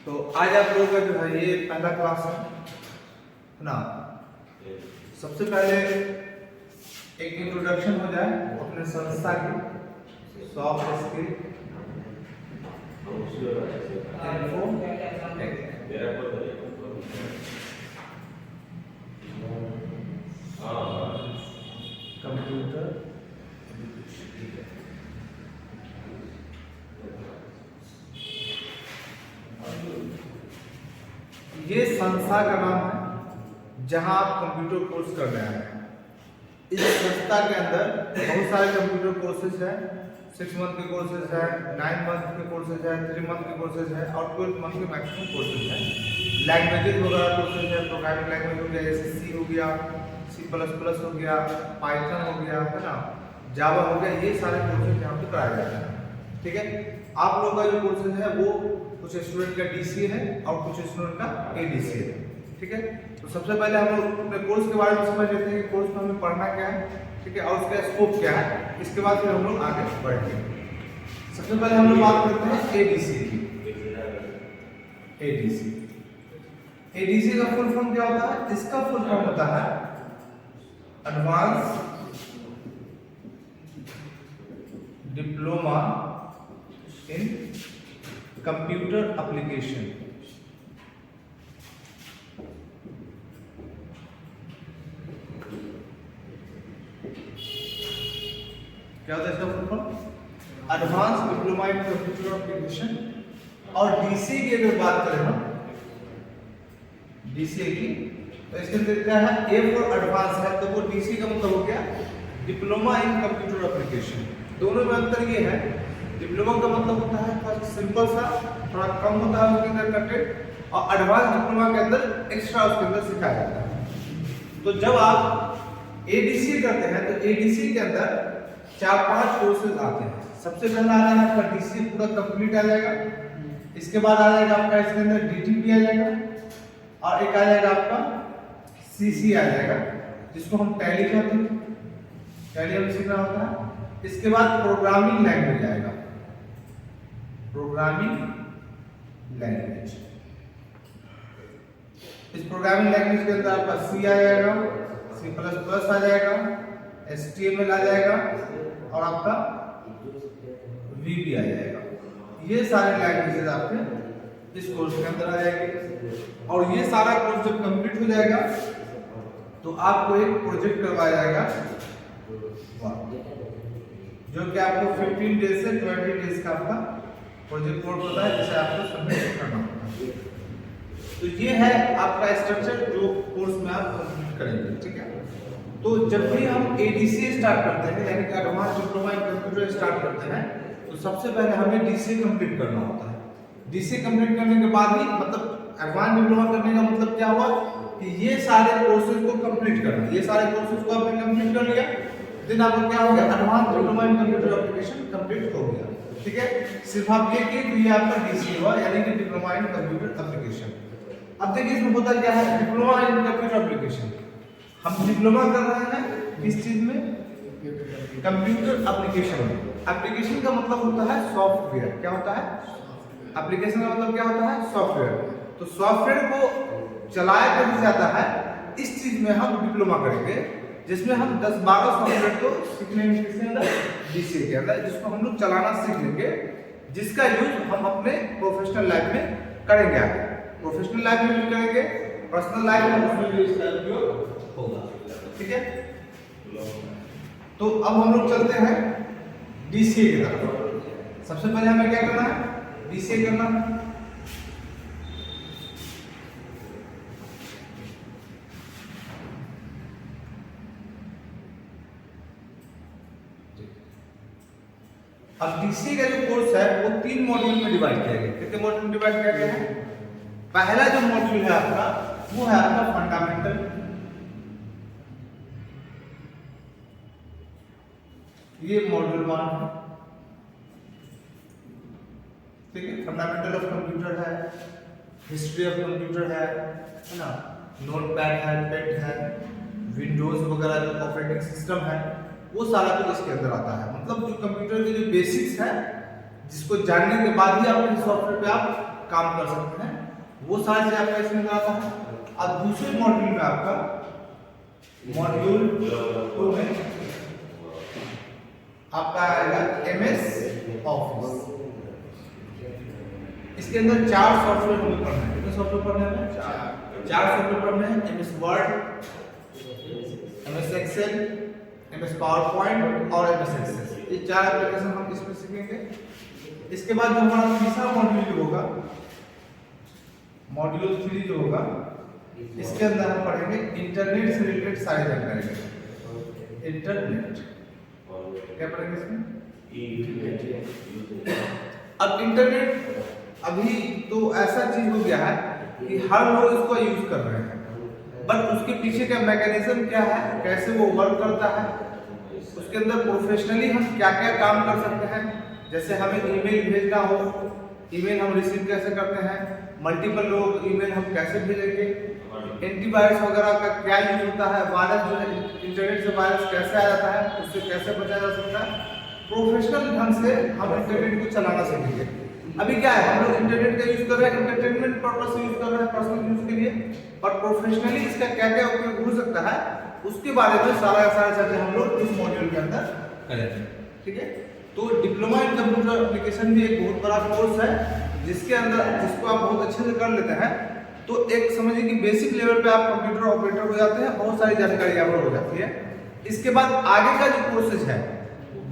तो आज आप लोगों का जो है ये पहला क्लास है ना। सबसे पहले एक इंट्रोडक्शन हो जाए अपने संस्था की, सॉफ्ट स्किल इन्फो कंप्यूटर। ये संस्था का नाम है जहां आप कंप्यूटर कोर्स कर रहे हैं। इस संस्था के अंदर बहुत सारे कंप्यूटर कोर्सेज हैं। 6 मंथ के कोर्सेज है, 9 मंथ के कोर्सेज है, 3 मंथ के कोर्सेज है और 12 मंथ के मैक्सिमम कोर्सेज हैं। लैंग्वेजेस वगैरह कोर्सेज है, प्रोग्रामिंग लैंग्वेज हो गया, जैसे C हो गया, C++ हो गया, पाइथन हो गया, है ना, जावा हो गया। ये सारे कोर्सेज यहाँ पे कराए जाते हैं। ठीक है, आप लोगों का जो कोर्सेज है वो कुछ स्टूडेंट का DC है और कुछ स्टूडेंट का ADC है। ठीक है, तो सबसे पहले हम लोग अपने कोर्स के बारे में समझ लेते हैं कि कोर्स में हमें पढ़ना क्या है, ठीक है, और उसका स्कोप क्या है। इसके बाद फिर हम लोग आगे बढ़ेंगे। सबसे पहले हम लोग बात करते हैं ADC की। ADC का फुल फॉर्म क्या होता है? इसका फुल फॉर्म होता है advance diploma in computer application. क्या होता है इसका full form? Advance diploma in computer application. और DC की अगर बात करें हम DCA की, तो इसके अंदर क्या है? A फॉर एडवांस है, तो वो DC का मतलब हो गया डिप्लोमा इन कंप्यूटर एप्लीकेशन। दोनों में अंतर ये है, डिप्लोमा का मतलब होता है थोड़ा सिंपल सा, थोड़ा कम होता है उसके अंदर कंटेंट, और एडवांस डिप्लोमा के अंदर एक्स्ट्रा उसके अंदर सिखाया जाता है। तो जब आप ADC करते हैं तो ADC के अंदर 4-5 कोर्सेज आते हैं। सबसे पहला आ जाएगा आपका DC पूरा कंप्लीट आ जाएगा। इसके बाद आ जाएगा आपका इसके अंदर DTP आ जाएगा, और एक आ जाएगा आपका CC आ जाएगा, जिसको हम टैली कहते हैं। टैली हम सीखना होता है। इसके बाद प्रोग्रामिंग लैंग्वेज आएगा, प्रोग्रामिंग लैंग्वेज। इस प्रोग्रामिंग लैंग्वेज के अंदर आपका C आ जाएगा, C++ आ जाएगा, HTML आ जाएगा और आपका VB आ जाएगा। ये सारे लैंग्वेजेस आपके इस कोर्स के अंदर आ जाएंगे। और ये सारा कोर्स जब कंप्लीट हो जाएगा तो आपको एक प्रोजेक्ट करवाया जाएगा, जो कि आपको 15 डेज से 20 डेज का आपका प्रोजेक्ट कोर्स होता है, जिसे आपको सबमिट करना होता है। तो ये है आपका स्ट्रक्चर जो कोर्स में आप कंप्लीट करेंगे। ठीक है, तो जब भी हम ADC स्टार्ट करते हैं, यानी कि advance diploma in computer start करते हैं, तो सबसे पहले हमें DCA कंप्लीट करना होता है। DCA कंप्लीट करने के बाद ही, मतलब एडवांस डिप्लोमा करने का मतलब क्या हुआ कि ये सारे कोर्सेज को कंप्लीट करना। ये सारे कोर्सेज को आपने कंप्लीट कर लिया, देन आपको क्या हो गया? Advance diploma in computer application complete हो गया। ठीक है, सिर्फ आप ये किए तो ये आपका DCA हुआ, यानी कि डिप्लोमा इन कंप्यूटर एप्लीकेशन। अब देखिए इसमें होता क्या है, डिप्लोमा इन कंप्यूटर एप्लीकेशन। हम डिप्लोमा कर रहे हैं किस चीज में? कंप्यूटर एप्लीकेशन में। एप्लीकेशन का मतलब होता है सॉफ्टवेयर। क्या होता है? एप्लीकेशन का मतलब क्या होता है? सॉफ्टवेयर। तो सॉफ्टवेयर को चलाया कैसे जाता है, इस चीज में हम डिप्लोमा करेंगे, जिसमें हम 10-12 सॉफ्टवेयर को सीखने के अंदर DCA के अंदर, जिसको हम लोग चलाना सीख लेंगे, जिसका यूज हम अपने प्रोफेशनल लाइफ में करेंगे। आगे प्रोफेशनल लाइफ में भी करेंगे, पर्सनल लाइफ में उसमें इसका उपयोग होगा। ठीक है, तो अब हम लोग चलते हैं DCA की तरफ। सबसे पहले हमें क्या करना है? DCA करना है। अब DCA का जो कोर्स है वो 3 मॉड्यूल में डिवाइड किया गया। कितने मॉड्यूल में डिवाइड किया गया है? पहला जो मॉड्यूल है आपका, वो है आपका फंडामेंटल। ये मॉड्यूल 1 है। ठीक है, फंडामेंटल ऑफ कंप्यूटर है, हिस्ट्री ऑफ कंप्यूटर है ना, नोटपैड है, पेट है, विंडोज वगैरह जो ऑपरेटिंग सिस्टम है, वो सारा कुछ इसके अंदर आता है। मतलब जो कंप्यूटर के जो बेसिक्स है, जिसको जानने के बाद ही आप इस सॉफ्टवेयर पे आप काम कर सकते हैं, वो सारी चीजें आपका इसमें आता है। अब दूसरे मॉड्यूल में आपका मॉड्यूल 2 में आपका आएगा MS ऑफिस। इसके अंदर 4 सॉफ्टवेयर हमें पढ़ना है। कितने सॉफ्टवेयर पढ़ने हैं? 4 सॉफ्टवेयर पढ़ने हैं। MS word, MS excel, MS PowerPoint और MS एक्सेस। ये 4 एप्लीकेशन हम इसमें सीखेंगे। इसके बाद जो हमारा तीसरा मॉड्यूल जो होगा, मॉड्यूल 3 जो होगा, इसके अंदर हम पढ़ेंगे इंटरनेट से रिलेटेड सारी जानकारी। इंटरनेट क्या पढ़ेंगे इसमें? अब इंटरनेट अभी तो ऐसा चीज हो गया है कि हर लोग इसको यूज कर रहे हैं, बट उसके पीछे का मैकेनिज्म क्या है, कैसे वो वर्क करता है, उसके अंदर प्रोफेशनली हम क्या क्या काम कर सकते हैं। जैसे हमें ईमेल भेजना हो, ईमेल हम रिसीव कैसे करते हैं, मल्टीपल लोगों को ईमेल हम कैसे भेजेंगे, एंटीवायरस वगैरह का क्या यूज होता है, वायरस जो है इंटरनेट से वायरस कैसे आ जाता है, उससे कैसे बचा जा सकता है। प्रोफेशनल ढंग से हम इंटरनेट को चलाना सीखेंगे। अभी क्या है, हम लोग इंटरनेट का यूज कर रहे हैं, एंटरटेनमेंट पर्पस से यूज कर रहे हैं, पर्सनल यूज के लिए, और प्रोफेशनली इसका क्या क्या उपयोग हो सकता है उसके बारे में सारा चर्चा हम लोग इस मॉड्यूल के अंदर करेंगे। ठीक है, तो डिप्लोमा इन कंप्यूटर एप्लीकेशन भी एक बहुत बड़ा कोर्स है, जिसके अंदर जिसको आप बहुत अच्छे से कर लेते हैं तो एक समझिए कि बेसिक लेवल पे आप कंप्यूटर ऑपरेटर हो जाते हैं, बहुत सारी जानकारी आप लोग हो जाती है। इसके बाद आगे का जो कोर्सेज है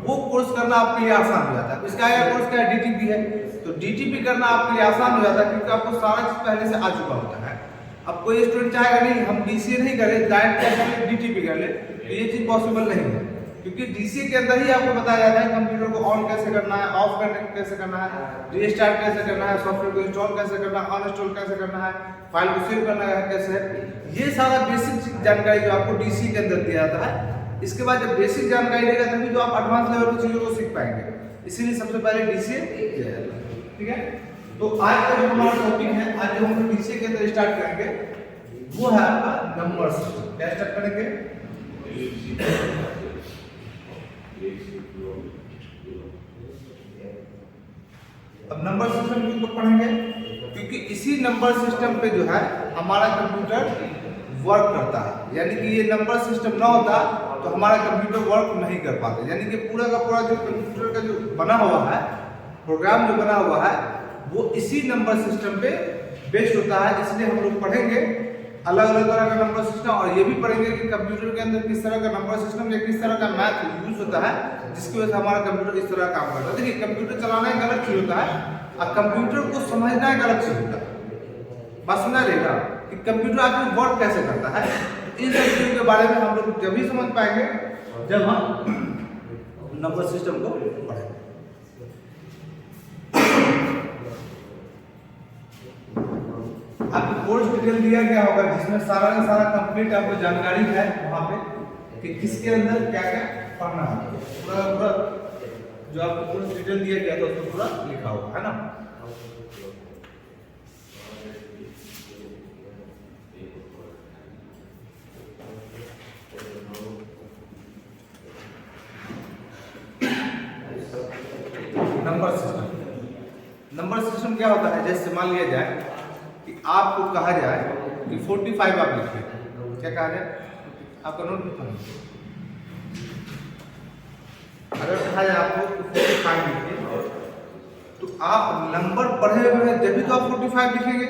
वो कोर्स करना आपके लिए आसान हो जाता है। इसका आगे कोर्स क्या है, DTP है, तो DTP करना आपके लिए आसान हो जाता है क्योंकि आपको सारा चीज पहले से आ चुका होता है। अब कोई स्टूडेंट चाहेगा नहीं हम DCA नहीं करें, डायरेक्ट क्या करें, DTP कर ले, तो ये चीज पॉसिबल नहीं है, क्योंकि DCA के अंदर ही आपको बताया जाता है कंप्यूटर को ऑन कैसे करना है, ऑफ करने कैसे करना है, रीस्टार्ट कैसे करना है, सॉफ्टवेयर को इंस्टॉल कैसे करना है, अनइंस्टॉल कैसे करना है, फाइल को सेव करना है कैसे, ये सारा बेसिक जानकारी जो आपको DCA के अंदर दिया जाता है। इसके बाद जब बेसिक जानकारी देगा तभी तो आप एडवांस लेवल की चीजों को सीख पाएंगे, इसीलिए सबसे पहले DCA किया जाता है। ठीक है, तो आज का जो हमारा टॉपिक है, आज जो हम DCA के अंदर स्टार्ट करेंगे वो है आपका नंबर सिस्टम। क्या स्टार्ट करेंगे? अब नंबर सिस्टम क्यों पढ़ेंगे? क्योंकि इसी नंबर सिस्टम पे जो है हमारा कंप्यूटर वर्क करता है। यानी कि ये नंबर सिस्टम ना होता तो हमारा कंप्यूटर वर्क नहीं कर पाते। यानी कि पूरा का पूरा जो कंप्यूटर का जो बना हुआ है, प्रोग्राम जो बना हुआ है, वो इसी नंबर सिस्टम पे बेस्ड होता है। इसलिए हम लोग पढ़ेंगे अलग अलग तरह का नंबर सिस्टम, और ये भी पढ़ेंगे कि कंप्यूटर के अंदर किस तरह का नंबर सिस्टम या किस तरह का मैथ यूज होता है जिसकी वजह से हमारा कंप्यूटर इस तरह काम करता है। देखिए, कंप्यूटर चलाना एक अलग चीज होता है और कंप्यूटर को समझना एक अलग चीज होता है। बस सुना रहेगा कि कंप्यूटर आखिर वर्क कैसे करता है। इन सब चीजों के बारे में हम लोग जब ही समझ पाएंगे जब हम नंबर सिस्टम को पढ़ेंगे। आपको कोर्स डिटेल दिया गया होगा जिसमें सारा का सारा कंप्लीट आपको जानकारी है वहां पे कि किसके अंदर क्या क्या पढ़ना है। पूरा पूरा जो आपको कोर्स डिटेल दिया गया था उसमें पूरा लिखा होगा, है ना। नंबर सिस्टम क्या होता है? जैसे मान लिया जाए कि आपको कहा जाए कि 45 आप लिखिए। क्या कहा जाए? आपका नोट लिखो। अगर कहा जाए आपको कि 45 लिखिए तो आप नंबर पढ़े हुए हैं जब भी तो आप 45 लिखेंगे।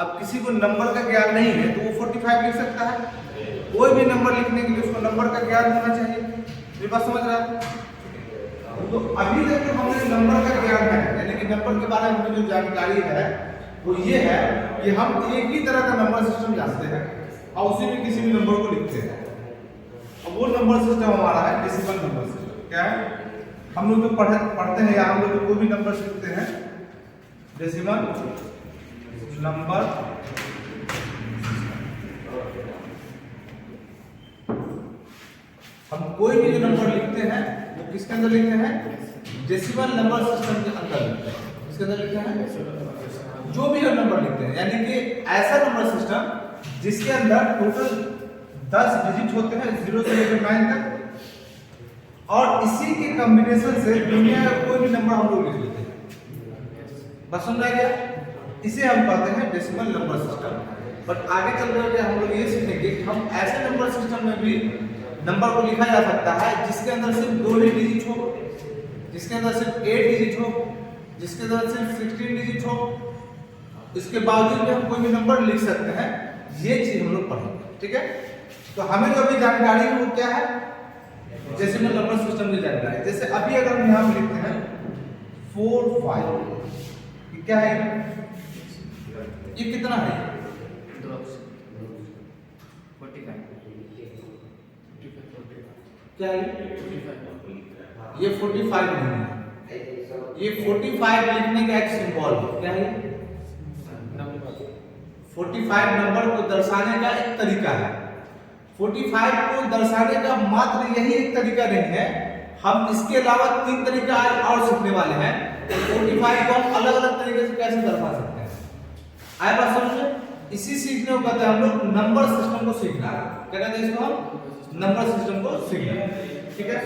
अब किसी को नंबर का ज्ञान नहीं है तो वो 45 लिख सकता है। कोई भी नंबर लिखने के लिए उसको नंबर का ज्ञान होना चाहिए। मेरी बात समझ रहा है? तो अभी तक जो हमने नंबर का ज्ञान है, यानी कि नंबर के बारे में जो जानकारी है वो ये है कि हम एक ही तरह का नंबर सिस्टम जानते हैं और उसी में किसी भी नंबर को लिखते हैं। और वो नंबर सिस्टम हमारा है डेसिमल नंबर सिस्टम। क्या है? हम लोग जो पढ़ते हैं या हम लोग कोई भी नंबर सीखते हैं, डेसिमल नंबर हम कोई भी जो नंबर लिखते हैं वो किसके अंदर लिखते हैं? डेसिमल नंबर सिस्टम के अंदर लिखते हैं। किसके अंदर लिखते हैं? जो भी हम नंबर लिखते हैं, यानी कि ऐसा नंबर सिस्टम जिसके अंदर टोटल 10 डिजिट होते हैं 0 से लेकर 9 तक, और इसी के कॉम्बिनेशन से दुनिया का कोई भी नंबर में हम लोग लिख लेते हैं। बस समझ आ गया? इसे हम कहते हैं डेसिमल नंबर सिस्टम। बट आगे चल करके हम लोग ये सीखेंगे कि हम ऐसे नंबर सिस्टम में भी नंबर को लिखा जा सकता है जिसके अंदर सिर्फ 2 ही डिजिट हो, जिसके अंदर सिर्फ 8 डिजिट हो, जिसके अंदर सिर्फ 16 डिजिट हो, इसके बावजूद भी हम कोई भी नंबर लिख सकते हैं। ये चीज हम लोग पढ़ेंगे, ठीक है? तो हमें जो अभी जानकारी है वो क्या है? डेसिमल नंबर सिस्टम की जानकारी। जैसे अभी अगर हम यहाँ लिखते हैं 4 5, ये क्या है? ये कितना है? 45 क्या है? ये 45 नहीं है, ये 45 लिखने का एक सिंबल है। क्या है? 45 नंबर को दर्शाने का एक तरीका है। 45 को दर्शाने का मात्र यही एक तरीका नहीं है, हम इसके अलावा 3 तरीका आज और सीखने वाले हैं। तो 45 को हम अलग अलग तरीके से कैसे दर्शा सकते हैं, आए बात समझ में? इसी सीखने को कहते हैं हम लोग नंबर सिस्टम को सीखना। क्या कहते हैं इसको? हम नंबर सिस्टम को सीखना, ठीक है?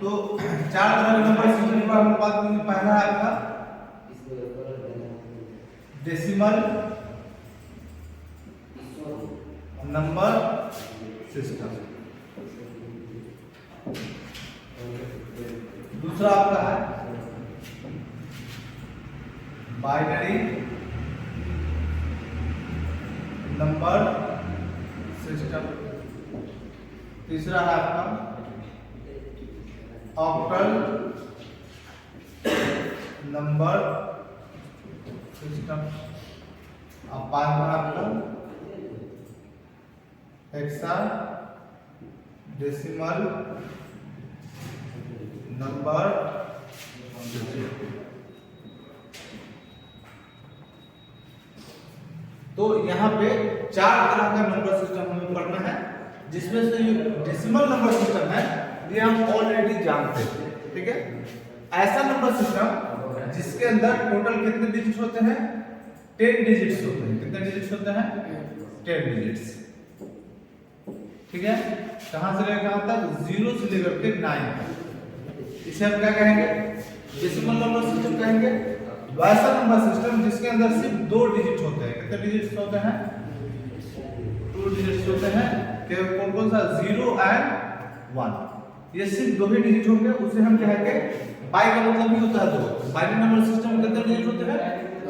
तो 4 तरह के नंबर सिस्टम पर हम बात करेंगे। पहला है आपका डेसिमल नंबर सिस्टम, दूसरा आपका है बाइनरी नंबर सिस्टम, तीसरा है आपका ऑक्टल नंबर सिस्टम, अब पांचवा आपका हेक्सा डेसिमल नंबर सिस्टम। तो यहाँ पे 4 तरह का नंबर सिस्टम हमें पढ़ना है, जिसमें से डेसिमल नंबर सिस्टम है ये हम ऑलरेडी जानते हैं, ठीक है? ऐसा नंबर सिस्टम जिसके अंदर टोटल कितने डिजिट्स होते हैं? 10 डिजिट्स होते हैं। कितने डिजिट्स होते हैं? 10 डिजिट्स, ठीक है? कहां से लेकर कहां तक? 0 से लेकर के 9 तक। इसे हम क्या कहेंगे? डेसिमल नंबर सिस्टम कहेंगे। वैसा नंबर सिस्टम जिसके अंदर सिर्फ 2 डिजिट होते हैं। कितने डिजिट्स होते हैं? 2 डिजिट्स होते हैं। कौन कौन सा? 0 और 1। ये सिर्फ 2 ही डिजिट होंगे, उसे हम कहेंगे बाई का मतलब ही होता है 2। बाइनरी नंबर सिस्टम में कितने डिजिट होते हैं?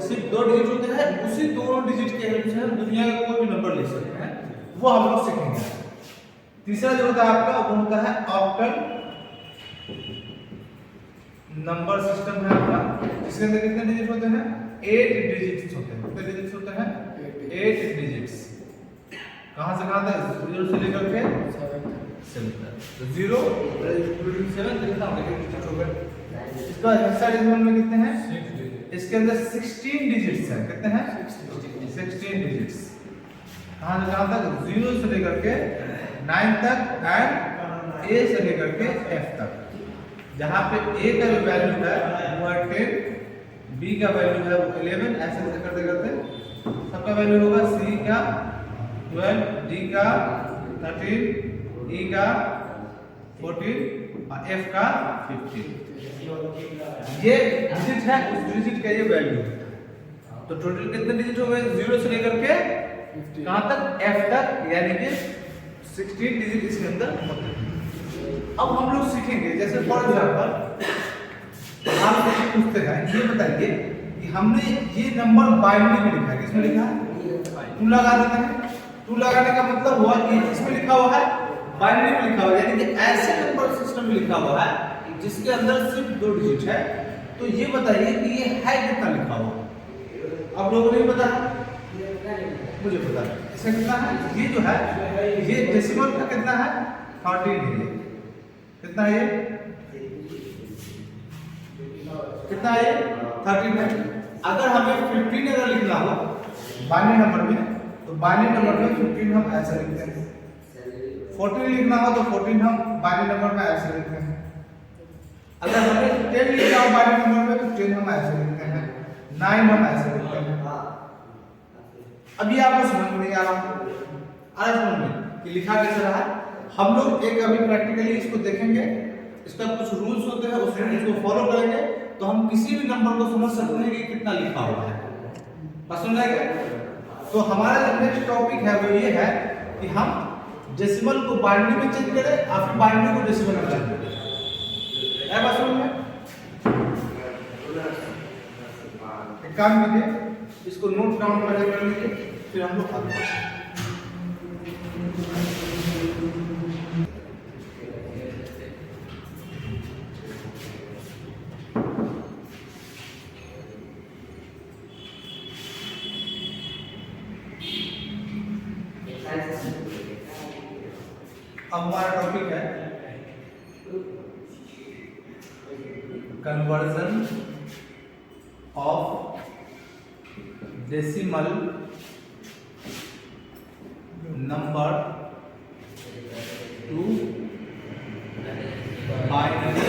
सिर्फ 2 डिजिट होते हैं। उसी दोनों डिजिट के हेल्प से हम दुनिया का कोई भी नंबर लिख सकते हैं, वो हम लोग सीखेंगे। तीसरा जो होता है आपका वो होता है ऑक्टल नंबर सिस्टम है आपका, जिसके अंदर कितने डिजिट होते हैं? 8 डिजिट्स होते हैं। कितने डिजिट्स होते हैं? 8 डिजिट्स। कहां से कहां तक? 0 से लेकर के 7 तक। तो 0 इंक्लूडिंग 7 कितना हो गया? डिजिट हो गया। इसका हेक्साडेसिमल में कितने हैं? 6 इसके अंदर 16 डिजिट्स हैं। कितने हैं? 16 डिजिट्स। कहां से कहां तक? 0 से लेकर के 9 तक एंड A से लेकर के F तक। जहां पे A का जो वैल्यू है वो है 10, B का वैल्यू है वो 11, ऐसे करते करते सबका वैल्यू होगा C का 12, D का 13, E का 14 और F का 15। ये डिजिट है, उस डिजिट का ये वैल्यू है। तो टोटल कितने डिजिट हो गए? 0 से लेकर के कहां तक? F तक, यानी कि 16 डिजिट इसके अंदर होते हैं। अब हम लोग सीखेंगे, जैसे फॉर एग्जांपल आप मुझे पूछते हैं ये बताइए कि हमने ये नंबर बाइनरी में लिखा है। किसमें लिखा है? 2 लगा देते हैं। 2 लगाने का मतलब हुआ कि इसमें लिखा हुआ है बाइनरी में लिखा हुआ है, यानी कि ऐसे नंबर सिस्टम में लिखा हुआ है जिसके अंदर सिर्फ 2 डिजिट है। तो ये बताइए कि ये है कितना लिखा हुआ? आप लोगों को नहीं पता है? मुझे पता है। इसका कितना है? ये जो है ये डेसिमल का कितना है? 13 है। कितना है ये? कितना है? 13 है। अगर हमें 15 अगर लिखना हो बाइनरी नंबर में, तो बाइनरी नंबर में 15 हम ऐसे लिखते हैं। 14 लिखना हो तो 14 हम बाइनरी नंबर में ऐसे लिखते हैं। अगर हमें 10 लिखना हो बाइनरी नंबर में तो 10 हम ऐसे लिखते हैं, 9 हम ऐसे लिखते हैं। अभी आपको समझ में नहीं आ रहा समझ में कि लिखा कैसे रहा है? हम लोग एक अभी प्रैक्टिकली इसको देखेंगे, इसका कुछ रूल्स होते हैं, उस रूल्स को फॉलो करेंगे तो हम किसी भी नंबर को समझ सकते हैं कि कितना लिखा हुआ है। बात समझ आएगा? तो हमारा जो नेक्स्ट टॉपिक है वो ये है कि हम डेसिमल को बाइनरी में चेंज करें या फिर बाइनरी को डेसिमल में चेंज करें। है बात समझ में? एक काम कीजिए, इसको नोट डाउन कर लीजिए, फिर हम लोग आगे बढ़ेंगे। अब हमारा टॉपिक है conversion of decimal number two binary.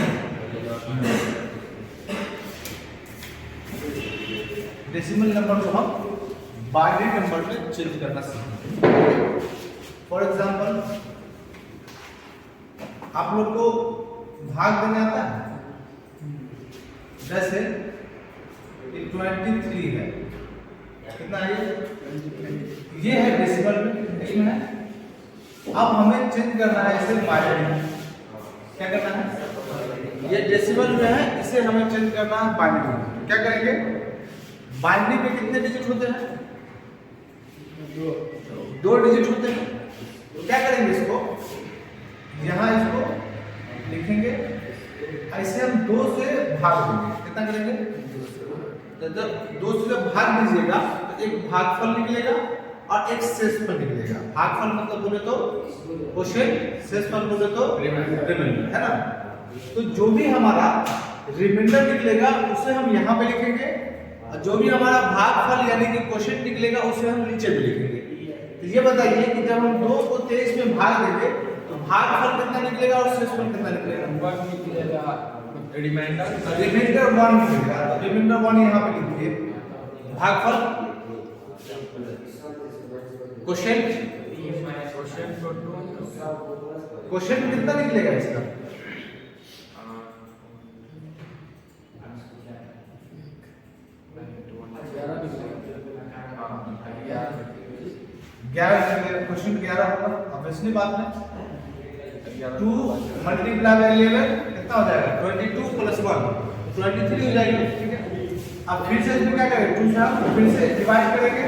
Decimal number को हम बाइनरी नंबर में चेंज करना सीखेंगे। फॉर एग्जांपल, आप लोग को भाग देना आता है, जैसे 23 है, कितना है ये है डेसिमल में, इसमें है। अब हमें चेंज करना है इसे बाइनरी में। क्या करना है? ये डेसिमल में है, इसे हमें चेंज करना है बाइनरी में। क्या करेंगे? बाइनरी में कितने डिजिट होते हैं? 2 डिजिट होते हैं। क्या करेंगे? इसको यहाँ इसको लिखेंगे, ऐसे हम 2 से भाग देंगे। कितना करेंगे? तो जब 2 से जब भाग दीजिएगा तो एक भागफल निकलेगा और एक शेषफल निकलेगा। भागफल मतलब बोले तो क्वोशिएंट, शेषफल बोले तो रिमाइंडर, है ना? तो जो भी हमारा रिमाइंडर निकलेगा उसे हम यहाँ पे लिखेंगे, और जो भी हमारा भागफल यानी कि क्वोशिएंट निकलेगा उसे हम नीचे पे लिखेंगे। तो ये बताइए कि जब हम 2 को 23 में भाग देंगे तो भागफल कितना निकलेगा और शेषफल कितना निकलेगा? 1 निकलेगा, रिमाइंडर 1 निकलेगा। तो रिमाइंडर 1 यहाँ पे लिखिए। भागफल क्वोशिएंट कितना निकलेगा इसका? क्वेश्चन 11 होगा। अब इसलिए बात है 2 मल्टीप्लाई बाय 11 कितना हो जाएगा? 22 + 1 23 हो जाएगी। ठीक है, अब फिर से इसमें क्या करेंगे? 2 से हम फिर से डिवाइड करेंगे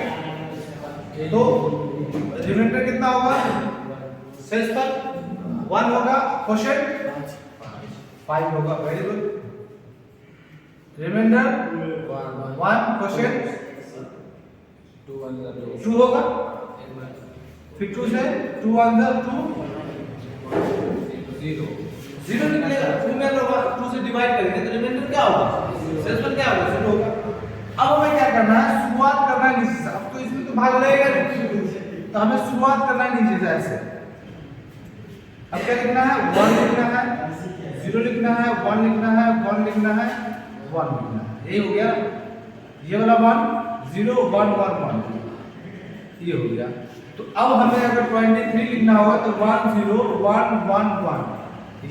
तो रिमाइंडर कितना होगा? शेषफल 1 होगा, क्वोशिएंट 5 होगा। Very good. रिमाइंडर 1, क्वोशिएंट 2 होगा। फिर 2 से 2 1 2 0 निकलेगा। 2 में होगा, 2 से डिवाइड करेंगे तो रिमाइंडर क्या होगा? शेषफल क्या होगा? 0 होगा। अब हमें क्या करना है? शुरुआत करना है नीचे से। अब तो इसमें तो भाग लगेगा नहीं, तो हमें शुरुआत करना है नीचे से ऐसे। अब क्या लिखना है? 1 लिखना है, 0 लिखना है, 1 लिखना है, 1 लिखना है, 1 लिखना है। यही हो गया। ये वाला 1 0 1 1 1 ये हो गया। तो अब हमें अगर 23 लिखना होगा तो 1 0 1 1 1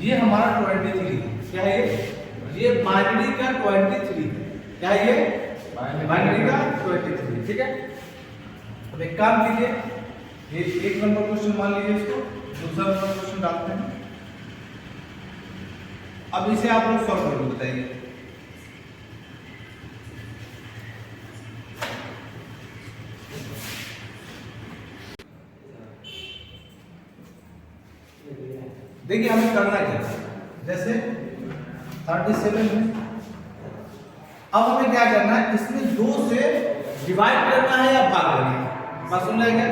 ये हमारा 23 है। क्या है ये बाइनरी का 23 है। क्या है ये? बाइनरी का 23। ठीक है, अब एक काम कीजिए, ये 1 नंबर क्वेश्चन मान लीजिए, इसको दूसरा नंबर क्वेश्चन डालते हैं। अब इसे आप लोग सॉल्व करके बताइए। देखिए हमें करना क्या है, जैसे 37 है। अब हमें क्या करना है? इसमें 2 से डिवाइड करना है या भाग देना है? बात सुन लेंगे,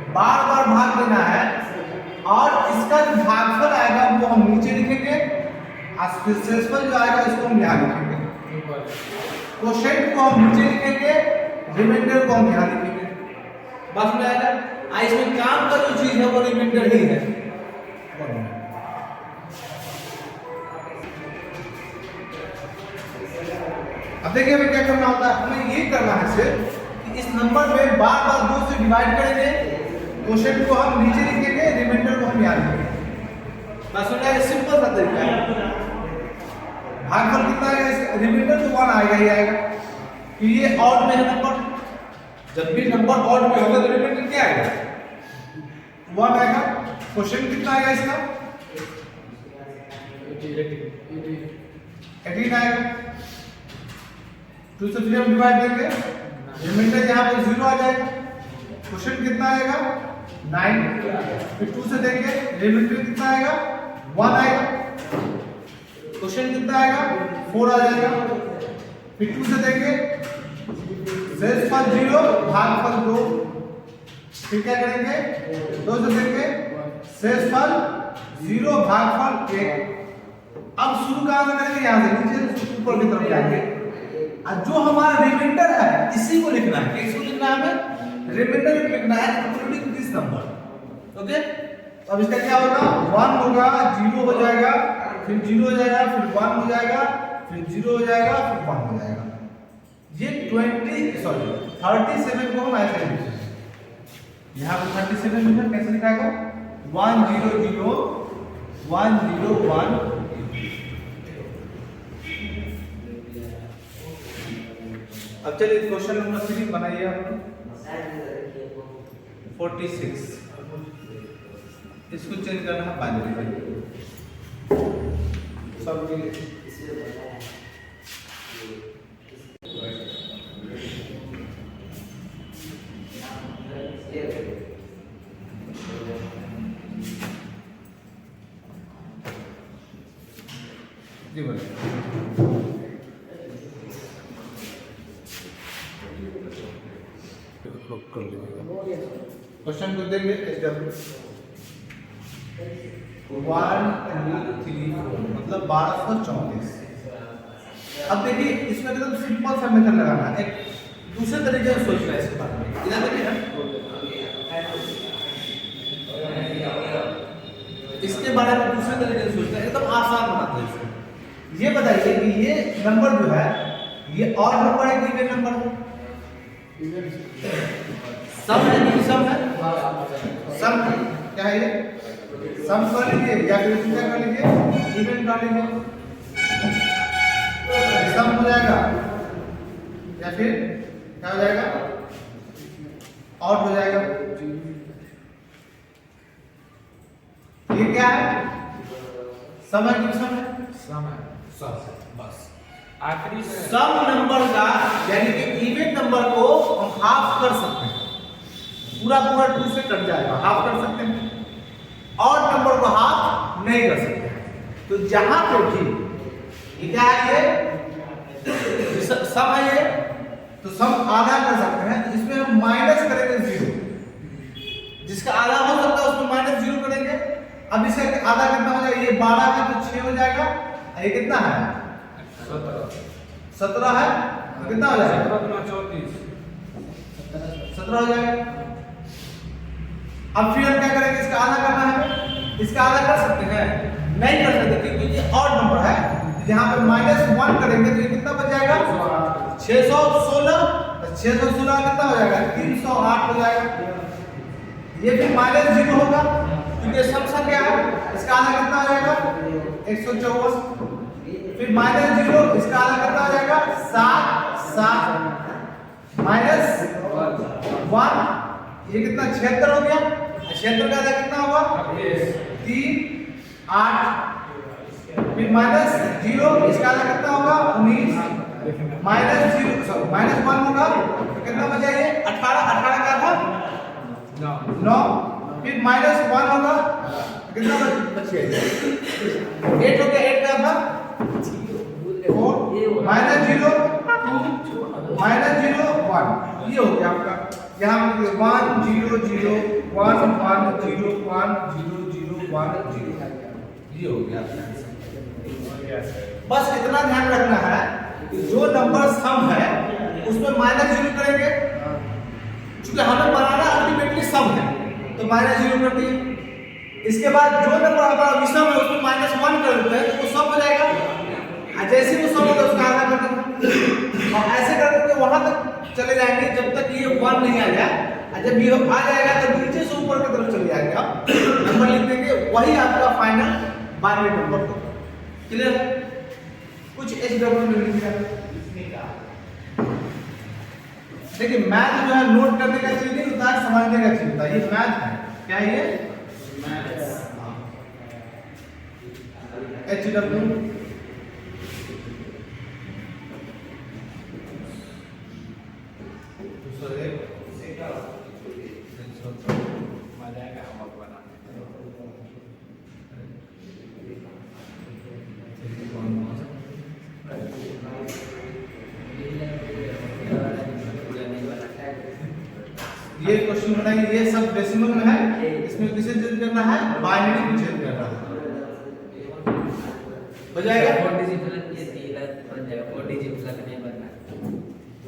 बार बार भाग देना है और इसका जो भागफल आएगा वो हम नीचे लिखेंगे, शेषफल जो आएगा इसको हम यहाँ लिखेंगे, क्वोशिएंट को हम नीचे लिखेंगे, रिमाइंडर को हम यहाँ लिखेंगे। बात सुन आएगा? इसमें काम का जो चीज है वो रिमाइंडर ही है। अब देखिए हमें क्या करना होता है? हमें ये करना है सिर्फ कि इस नंबर में बार बार 2 से डिवाइड करेंगे, क्वोशिएंट को हम नीचे लिखेंगे, रिमाइंडर को हम नहीं आएगी, बस हो जाएगा, सिंपल सा तरीका है। भागफल कितना आएगा इसका, रिमाइंडर तो 1 आएगा ही आएगा, कि ये ऑड में है नंबर, जब भी नंबर ऑड में होगा तो रिमाइंडर क्या आएगा, 1 आएगा। क्वेश्चन कितना आएगा इसका, 18 आएगा। 2 से फिर हम डिवाइड देंगे, रिमाइंडर यहाँ पे 0 आ जाएगा। क्वेश्चन कितना आएगा 9, फिर 2 से देंगे, रिमाइंडर कितना आएगा 1 आएगा। क्वेश्चन कितना आएगा 4 आ जाएगा। फिर 2 से देंगे, शेषफल 0 भागफल 2, फिर क्या करेंगे 2 से देंगे, शेषफल 0 भागफल 1। अब शुरू कहां से करेंगे, यहां से नीचे ऊपर की तरफ जाएंगे, और जो हमारा रिमाइंडर है इसी को लिखना है, किसको लिखना है हमें, रिमाइंडर लिखना है इंक्लूडिंग दिस नंबर। ओके, अब इसका क्या होगा, 1 होगा, 0 हो जाएगा, फिर 0 हो जाएगा, फिर 1 हो जाएगा, फिर 0 हो जाएगा, फिर 1 हो जाएगा। ये 37 को हम ऐसे लिखते हैं, यहाँ पे 37 लिखा, कैसे लिखाएगा 1 0 0 1 0 1। अब चलिए क्वेश्चन नंबर 3 बनाइए आप 46, इसको चेंज करना है बाइनरी में, सब जी बोलिए। क्वेश्चन को देंगे SW 1 2 3 4 मतलब 1234। अब देखिए इसमें एकदम सिंपल सा मेथड लगाना है, एक दूसरे तरीके से सोचना है इसके बारे में। इधर देखिए ना, इसके बारे में दूसरे तरीके से सोचना है, एकदम आसान बनाते हैं इसको। ये बताइए कि ये नंबर जो है ये और नंबर है कि इवन नंबर है, सम है कि सम है, सम क्या है, ये सम कर लीजिए या फिर क्या कर लीजिए, इवन कर लीजिए, सम हो जाएगा या फिर क्या हो जाएगा, ऑड हो जाएगा। ये क्या है, सम है कि सम है, सम है, सम बस। आखिरी सम नंबर का यानी कि इवन नंबर को हम हाफ कर सकते हैं, पूरा 2 से कट जाएगा, हाफ कर सकते हैं, और नंबर को हाफ नहीं कर सकते। तो जहां पे भी ये क्या है, ये सम है, ये तो सम आधा कर सकते हैं, तो इसमें हम माइनस करेंगे 0, जिसका आधा हो सकता है उसमें -0 करेंगे। अब इसका आधा कितना हो जाएगा, ये 12 है तो 6 हो जाएगा, ये कितना है 17 है तो कितना हो जाएगा 17 हो जाएगा। अब फिर हम क्या करेंगे, इसका आधा करना है, इसका आधा कर सकते हैं, नहीं कर सकते क्योंकि ये ऑड नंबर है, यहाँ पे -1 करेंगे तो ये कितना बच जाएगा 616, तो 616 कितना हो जाएगा 308 हो जाएगा। ये फिर -0 होगा क्योंकि सम संख्या है, इसका आधा कितना हो जाएगा 154, फिर -0 इसका आधा कितना हो जाएगा 7 7 -1 ये कितना 76 हो गया, 76 का आधा कितना होगा 3 8, फिर -0 इसका आधा कितना होगा 19, -1 होगा तो कितना बचा, ये 18 18 का आधा 9, फिर -1 होगा कितना बचेगा 8 हो गया, 8 का आधा 4, -0 2 -0 1, ये हो गया आपका। यहाँ 1 0 0 1 1 0 1 0 0 1 0, ये हो गया आपका। बस इतना ध्यान रखना है कि जो नंबर सम है उसमें -0 करेंगे, क्योंकि हमें बनाना अल्टीमेटली सम है तो -0 कर दिए। इसके बाद जो नंबर हमारा विषम है उसमें -1 कर देते हैं तो वो सम हो जाएगा, जैसे वो सम होगा उसका आधा कर देंगे, और ऐसे करके वहां तक चले जाएंगे जब तक ये 1 नहीं आ जाए, जब ये आ जाएगा तो नीचे से ऊपर की तरफ चले जाएंगे आप नंबर लिख देंगे, वही आपका फाइनल बाइनरी नंबर होगा। क्लियर है? कुछ HW में लिख दिया। देखिए मैथ जो है नोट करने का चीज नहीं होता है, समझने का चीज होता है। ये मैथ है, क्या है ये? मैथ। HW ये क्वेश्चन बनाइए, ये सब डेसिमल में है, इसमें किसे चेंज करना है? बाइनरी को चेंज करना है। हो जाएगा? 4 डिजिट प्लस ये 3 बन जाएगा, 4 डिजिट प्लस नहीं बनना।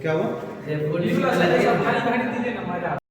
क्या हुआ? ये 4 डिजिट प्लस भारी भारी दीजिए ना मजा।